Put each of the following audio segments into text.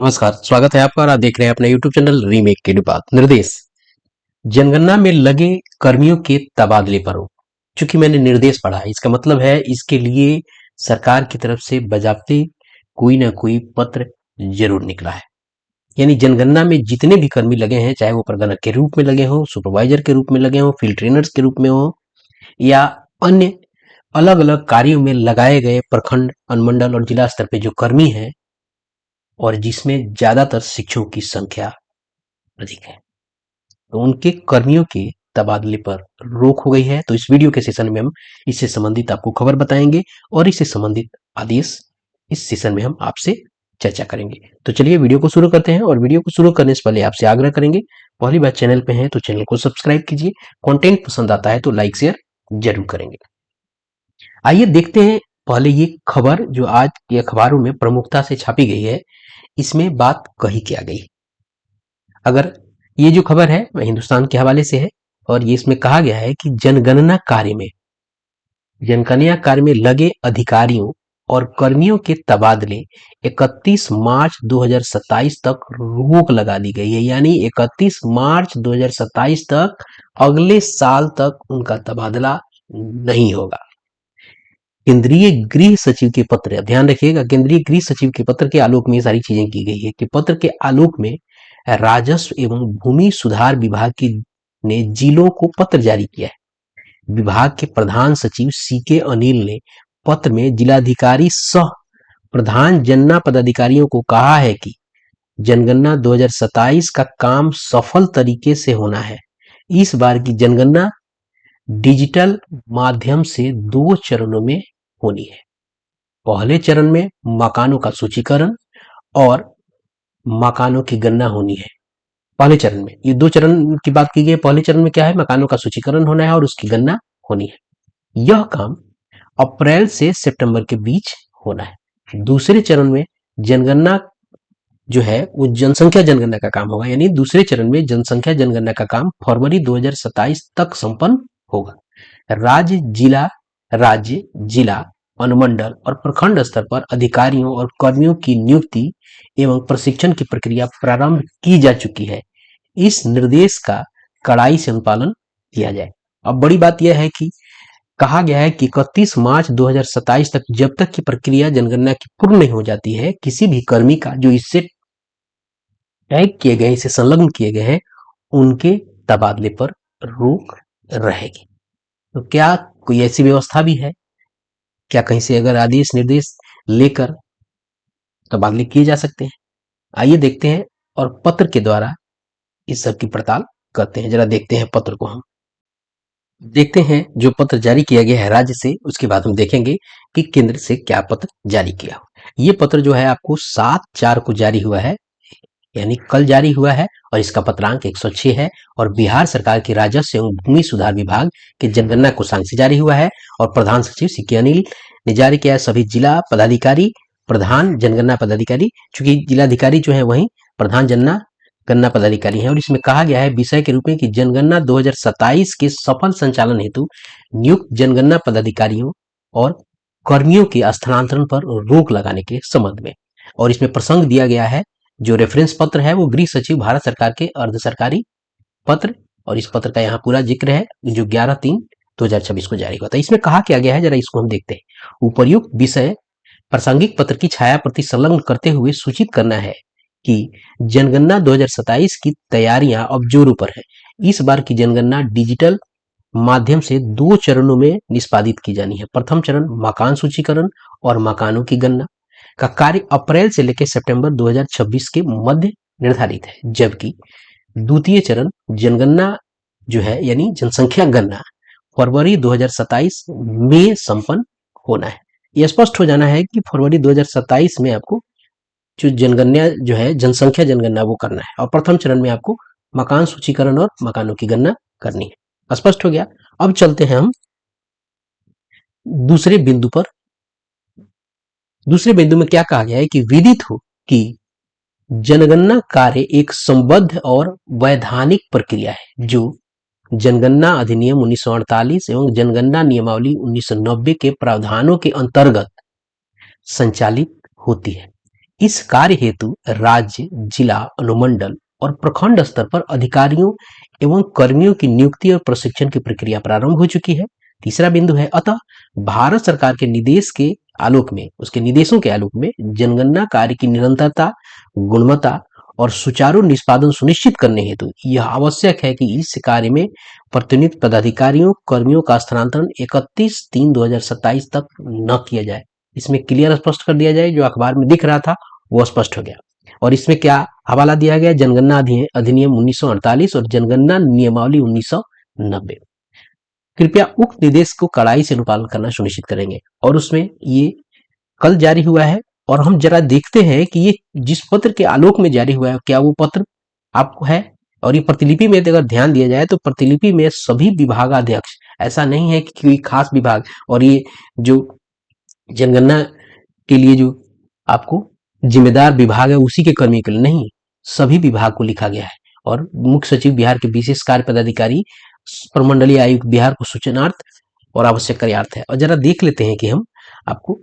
नमस्कार, स्वागत है आपका और आप देख रहे हैं अपना YouTube चैनल रीमेक की बात। निर्देश जनगणना में लगे कर्मियों के तबादले पर रोक। चूंकि मैंने निर्देश पढ़ा है, इसका मतलब है इसके लिए सरकार की तरफ से बजाबते कोई ना कोई पत्र जरूर निकला है। यानी जनगणना में जितने भी कर्मी लगे हैं, चाहे वो प्रगणक के रूप में लगे हों, सुपरवाइजर के रूप में लगे हों, फील्ड ट्रेनर्स के रूप में हों या अन्य अलग अलग कार्यों में लगाए गए प्रखंड, अनुमंडल और जिला स्तर पे जो कर्मी हैं और जिसमें ज्यादातर शिक्षकों की संख्या अधिक है, तो उनके कर्मियों के तबादले पर रोक हो गई है। तो इस वीडियो के सेशन में हम इससे संबंधित आपको खबर बताएंगे और इससे संबंधित आदेश इस सेशन में हम आपसे चर्चा करेंगे। तो चलिए वीडियो को शुरू करते हैं और वीडियो को शुरू करने से पहले आपसे आग्रह करेंगे, पहली बार चैनल पे हैं तो चैनल को सब्सक्राइब कीजिए, कंटेंट पसंद आता है तो लाइक शेयर जरूर करेंगे। आइए देखते हैं पहले ये खबर जो आज के अखबारों में प्रमुखता से छापी गई है, इसमें बात कही क्या गई। अगर ये जो खबर है वह हिंदुस्तान के हवाले से है और ये इसमें कहा गया है कि जनगणना कार्य में लगे अधिकारियों और कर्मियों के तबादले 31 मार्च 2027 तक रोक लगा दी गई है। यानी 31 मार्च 2027 तक, अगले साल तक उनका तबादला नहीं होगा। केंद्रीय गृह सचिव के पत्र, ध्यान रखिएगा, केंद्रीय गृह सचिव के पत्र के आलोक में ये सारी चीजें की गई है कि पत्र के आलोक में राजस्व एवं भूमि सुधार विभाग ने जिलों को पत्र जारी किया है। विभाग के प्रधान सचिव सीके अनिल ने पत्र में जिलाधिकारी सह प्रधान जनगणना पदाधिकारियों को कहा है कि जनगणना 2027 का काम सफल तरीके से होना है। इस बार की जनगणना डिजिटल माध्यम से 2 चरणों में होनी है। पहले चरण में मकानों का सूचीकरण और मकानों की गणना होनी है। पहले चरण में ये 2 चरण की बात की गई है। पहले चरण में क्या है, मकानों का सूचीकरण होना है और उसकी गणना होनी है। यह काम अप्रैल से सितंबर के बीच होना है। दूसरे चरण में जनगणना जो है वो जनसंख्या जनगणना का काम होगा। यानी दूसरे चरण में जनसंख्या जनगणना का काम फरवरी 2027 तक संपन्न होगा। राज्य जिला अनुमंडल और प्रखंड स्तर पर अधिकारियों और कर्मियों की नियुक्ति एवं प्रशिक्षण की प्रक्रिया प्रारंभ की जा चुकी है। इस निर्देश का कड़ाई से अनुपालन किया जाए। अब बड़ी बात यह है कि कहा गया है कि 31 मार्च 2027 तक, जब तक की प्रक्रिया जनगणना की पूर्ण नहीं हो जाती है, किसी भी कर्मी का जो इससे टैग किए गए, इसे संलग्न किए गए हैं, उनके तबादले पर रोक रहेगी। तो क्या कोई ऐसी व्यवस्था भी है, क्या कहीं से अगर आदेश निर्देश लेकर तबादले किए जा सकते हैं? आइए देखते हैं और पत्र के द्वारा इस सब की पड़ताल करते हैं। जरा देखते हैं पत्र को, हम देखते हैं जो पत्र जारी किया गया है राज्य से, उसके बाद हम देखेंगे कि केंद्र से क्या पत्र जारी किया हो। ये पत्र जो है आपको 7/4 को जारी हुआ है, यानी कल जारी हुआ है और इसका पत्रांक 106 है और बिहार सरकार के राजस्व एवं भूमि सुधार विभाग के जनगणना कोषांग से जारी हुआ है और प्रधान सचिव सीके अनिल ने जारी किया है। सभी जिला पदाधिकारी, प्रधान जनगणना पदाधिकारी, चूंकि जिलाधिकारी जो है वही प्रधान गणना पदाधिकारी हैं, और इसमें कहा गया है विषय के रूप में कि जनगणना 2027 के सफल संचालन हेतु नियुक्त जनगणना पदाधिकारियों और कर्मियों के स्थानांतरण पर रोक लगाने के संबंध में। और इसमें प्रसंग दिया गया है, जो रेफरेंस पत्र है वो गृह सचिव भारत सरकार के अर्ध सरकारी पत्र, और इस पत्र का यहाँ पूरा जिक्र है जो 11/3/2026 को जारी हुआ था। इसमें कहा क्या गया है, जरा इसको हम देखते हैं। उपर्युक्त विषय प्रासंगिक पत्र की छाया प्रति संलग्न करते हुए सूचित करना है कि जनगणना 2027 की तैयारियां अब जोरों पर है। इस बार की जनगणना डिजिटल माध्यम से 2 चरणों में निष्पादित की जानी है। प्रथम चरण मकान सूचीकरण और मकानों की गणना का कार्य अप्रैल से लेकर सितंबर 2026 के मध्य निर्धारित है, जबकि द्वितीय चरण जनगणना जो है यानी जनसंख्या गणना फरवरी 2027 में संपन्न होना है। यह स्पष्ट हो जाना है कि फरवरी 2027 में आपको जो जनगणना जो है जनसंख्या जनगणना वो करना है और प्रथम चरण में आपको मकान सूचीकरण और मकानों की गणना करनी है। स्पष्ट हो गया। अब चलते हैं हम दूसरे बिंदु पर। दूसरे बिंदु में क्या कहा गया है कि विदित हो कि जनगणना कार्य एक संबद्ध और वैधानिक प्रक्रिया है जो जनगणना अधिनियम 1948 एवं जनगणना नियमावली 1990 के प्रावधानों के अंतर्गत संचालित होती है। इस कार्य हेतु राज्य, जिला, अनुमंडल और प्रखंड स्तर पर अधिकारियों एवं कर्मियों की नियुक्ति और प्रशिक्षण की प्रक्रिया प्रारंभ हो चुकी है। तीसरा बिंदु है, अतः भारत सरकार के निर्देश के आलोक में, उसके निर्देशों के आलोक में जनगणना कार्य की निरंतरता, गुणवत्ता और सुचारू निष्पादन सुनिश्चित करने हेतु यह आवश्यक है कि इस कार्य में प्रतिनियुक्त पदाधिकारियों, कर्मियों का स्थानांतरण 31/3/2027 तक न किया जाए। इसमें क्लियर स्पष्ट कर दिया जाए, जो अखबार में दिख रहा था वो स्पष्ट हो गया। और इसमें क्या हवाला दिया गया, जनगणना अधिनियम 1948 और जनगणना नियमावली 1990। कृपया उक्त निर्देश को कड़ाई से अनुपालन करना सुनिश्चित करेंगे। और उसमें ये कल जारी हुआ है, और हम जरा देखते हैं कि ये जिस पत्र के आलोक में जारी हुआ है, क्या वो पत्र आपको है। और ये प्रतिलिपि में अगर ध्यान दिया जाए तो प्रतिलिपि में सभी विभागाध्यक्ष, ऐसा नहीं है कि कोई खास विभाग, और ये जो जनगणना के लिए जो आपको जिम्मेदार विभाग है उसी के कर्मी के लिए नहीं, सभी विभाग को लिखा गया है। और मुख्य सचिव बिहार के विशेष कार्य पदाधिकारी, प्रमंडलीय आयुक्त बिहार को सूचनार्थ और आवश्यक कार्यार्थ है। और जरा देख लेते हैं कि हम आपको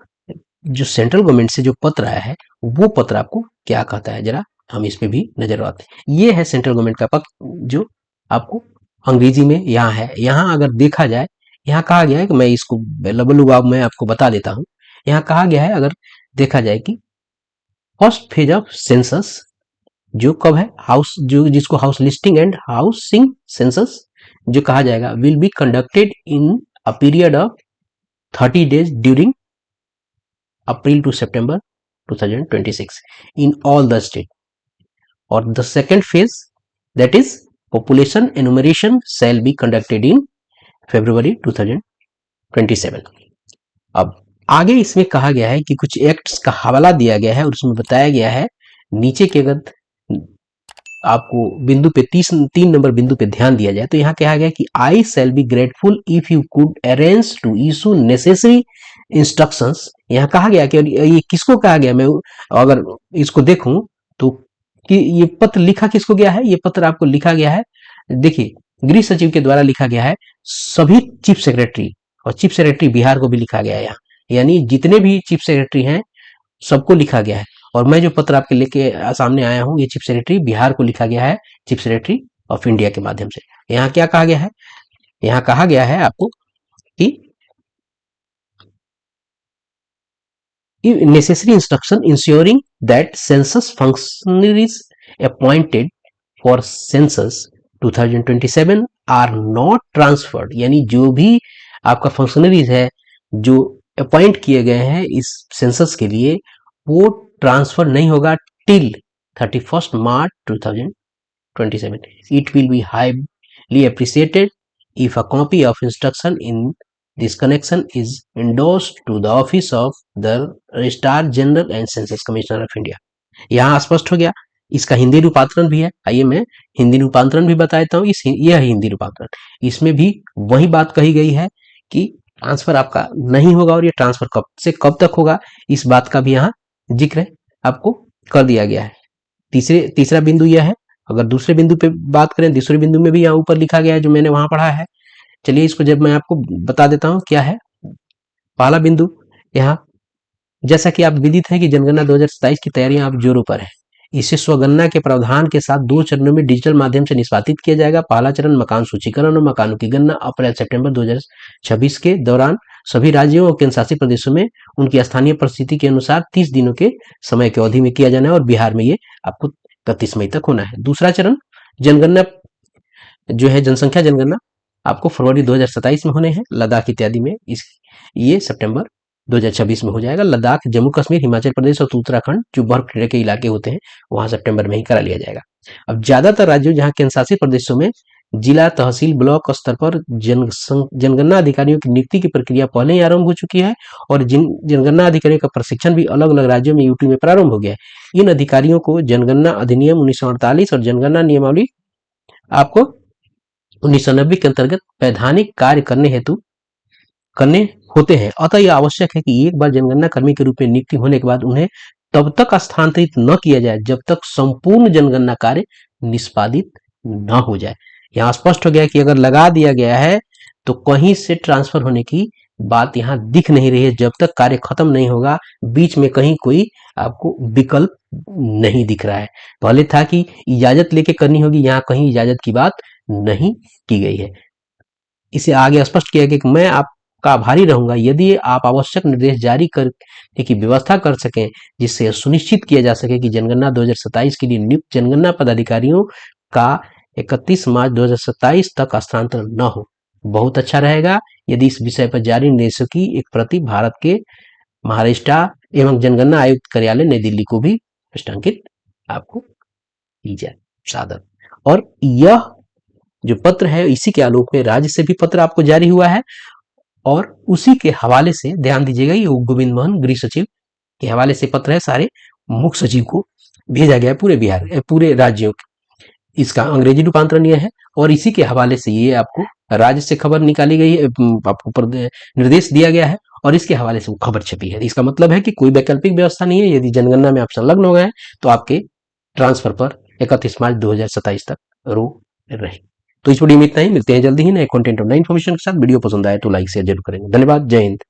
जो सेंट्रल गवर्नमेंट से जो पत्र आया है वो पत्र आपको क्या कहता है, जरा हम इस पे भी नजर आते हैं। ये है सेंट्रल गवर्नमेंट का पत्र जो आपको अंग्रेजी में यहाँ है। यहाँ अगर देखा जाए, यहाँ कहा गया है कि मैं इसको मैं आपको बता देता हूँ। यहाँ कहा गया है, अगर देखा जाए कि फर्स्ट फेज ऑफ सेंसस जो कब है, हाउस जो जिसको house listing and housing census जो कहा जाएगा, will be conducted in a period of 30 days during April to September 2026 in all the state. Or the second phase, that is population enumeration, shall be conducted in February 2027. अब आगे इसमें कहा गया है कि कुछ एक्ट्स का हवाला दिया गया है और उसमें बताया गया है नीचे के, अगर आपको बिंदु पे 3 नंबर बिंदु पे ध्यान दिया जाए तो यहाँ कहा गया कि I shall be grateful if you could arrange to issue necessary instructions. यहाँ कहा गया कि ये किसको कहा गया, मैं अगर इसको देखूं तो कि ये पत्र लिखा किसको गया है, ये पत्र आपको लिखा गया है, देखिए गृह सचिव के द्वारा लिखा गया है सभी चीफ सेक्रेटरी, और चीफ सेक्रेटरी बिहार को भी लिखा गया है यहाँ, यानी जितने भी चीफ सेक्रेटरी हैं सबको लिखा गया है। और मैं जो पत्र आपके लेके सामने आया हूँ, ये चीफ सेक्रेटरी बिहार को लिखा गया है, चीफ सेक्रेटरी ऑफ इंडिया के माध्यम से। यहाँ क्या कहा गया है, यहाँ कहा गया है आपको कि necessary instruction ensuring that census functionaries appointed for census 2027 are not transferred, यानी जो भी आपका फंक्शनरीज है जो अपॉइंट किए गए हैं इस सेंसस के लिए, वो ट्रांसफर नहीं होगा till 31 March 2027. It will be highly appreciated if a copy of instruction in this connection is endorsed to the office of the Registrar General and Census Commissioner of India. यहाँ स्पष्ट हो गया। इसका हिंदी रूपांतरण भी है, आइए मैं हिंदी रूपांतरण भी बता देता हूँ। यह है हिंदी रूपांतरण, इसमें भी वही बात कही गई है कि ट्रांसफर आपका नहीं होगा, और ये ट्रांसफर कब से कब तक होगा इस बात का भी यहाँ जिक्र आपको कर दिया गया है। तीसरा बिंदु यह है। अगर दूसरे बिंदु पे बात करें, दूसरे बिंदु में भी यहाँ ऊपर लिखा गया है जो मैंने वहां पढ़ा है। चलिए इसको जब मैं आपको बता देता हूँ क्या है। पहला बिंदु यहाँ, जैसा कि आप विदित है कि जनगणना 2027 की तैयारियां आप जोरों पर है। इसे स्वगणना के प्रावधान के साथ 2 चरणों में डिजिटल माध्यम से निष्पादित किया जाएगा। पहला चरण मकान सूचीकरण और मकानों की गणना अप्रैल सितंबर 2026 के दौरान सभी राज्यों और केंद्र शासित प्रदेशों में उनकी स्थानीय परिस्थिति के अनुसार 30 दिनों के समय की अवधि में किया जाना है, और बिहार में ये आपको 31 मई तक होना है। दूसरा चरण जनगणना जो है, जनसंख्या जनगणना, आपको फरवरी 2027 में होने हैं। लद्दाख इत्यादि में ये सितंबर 2026 में हो जाएगा। लद्दाख, जम्मू कश्मीर, हिमाचल प्रदेश और उत्तराखंड जो बर्फ के इलाके होते हैं वहां सितंबर में ही करा लिया जाएगा। अब ज्यादातर राज्यों जहां केंद्र शासित प्रदेशों में जिला, तहसील, ब्लॉक स्तर पर जनगणना अधिकारियों की नियुक्ति की प्रक्रिया पहले ही आरंभ हो चुकी है, और जनगणना अधिकारियों का प्रशिक्षण भी अलग अलग राज्यों में यूटी में प्रारंभ हो गया है। इन अधिकारियों को जनगणना अधिनियम 1948 और जनगणना नियमावली आपको 1990 के अंतर्गत वैधानिक कार्य करने होते हैं। अतः यह आवश्यक है कि एक बार जनगणना कर्मी के रूप में नियुक्ति होने के बाद उन्हें तब तक स्थानांतरित न किया जाए जब तक संपूर्ण जनगणना कार्य निष्पादित न हो जाए। यहाँ स्पष्ट हो गया कि अगर लगा दिया गया है तो कहीं से ट्रांसफर होने की बात यहाँ दिख नहीं रही है। जब तक कार्य खत्म नहीं होगा, बीच में कहीं कोई आपको विकल्प नहीं दिख रहा है। पहले था कि इजाजत लेके करनी होगी, यहाँ कहीं इजाजत की बात नहीं की गई है। इसे आगे स्पष्ट किया गया कि मैं आपका आभारी रहूंगा यदि आप आवश्यक निर्देश जारी करने की व्यवस्था कर सकें, जिससे सुनिश्चित किया जा सके कि जनगणना 2027 के लिए नियुक्त जनगणना पदाधिकारियों का 31 मार्च 2027 तक हस्तांतरण न हो। बहुत अच्छा रहेगा यदि इस विषय पर जारी निर्देशों की एक प्रति भारत के महाराष्ट्र एवं जनगणना आयुक्त कार्यालय नई दिल्ली को भी हस्तांतरित आपको की जाए। सादर। और यह जो पत्र है, इसी के आलोक में राज्य से भी पत्र आपको जारी हुआ है, और उसी के हवाले से ध्यान दीजिएगा, ये गोविंद मोहन गृह सचिव के हवाले से पत्र है, सारे मुख्य सचिव को भेजा गया है, पूरे बिहार पूरे राज्यों के। इसका अंग्रेजी रूपांतरण यह है, और इसी के हवाले से ये आपको राज्य से खबर निकाली गई है, आपको निर्देश दिया गया है, और इसके हवाले से वो खबर छपी है। इसका मतलब है कि कोई वैकल्पिक व्यवस्था नहीं है। यदि जनगणना में आप संलग्न हो गए हैं तो आपके ट्रांसफर पर 31 मार्च 2027 तक रोक रहे। तो इस वीडियो में इतना ही। मिलते हैं जल्दी ही नए कंटेंट और नई इन्फॉर्मेशन के साथ। वीडियो पसंद आए तो लाइक शेयर जरूर करेंगे। धन्यवाद। जय हिंद।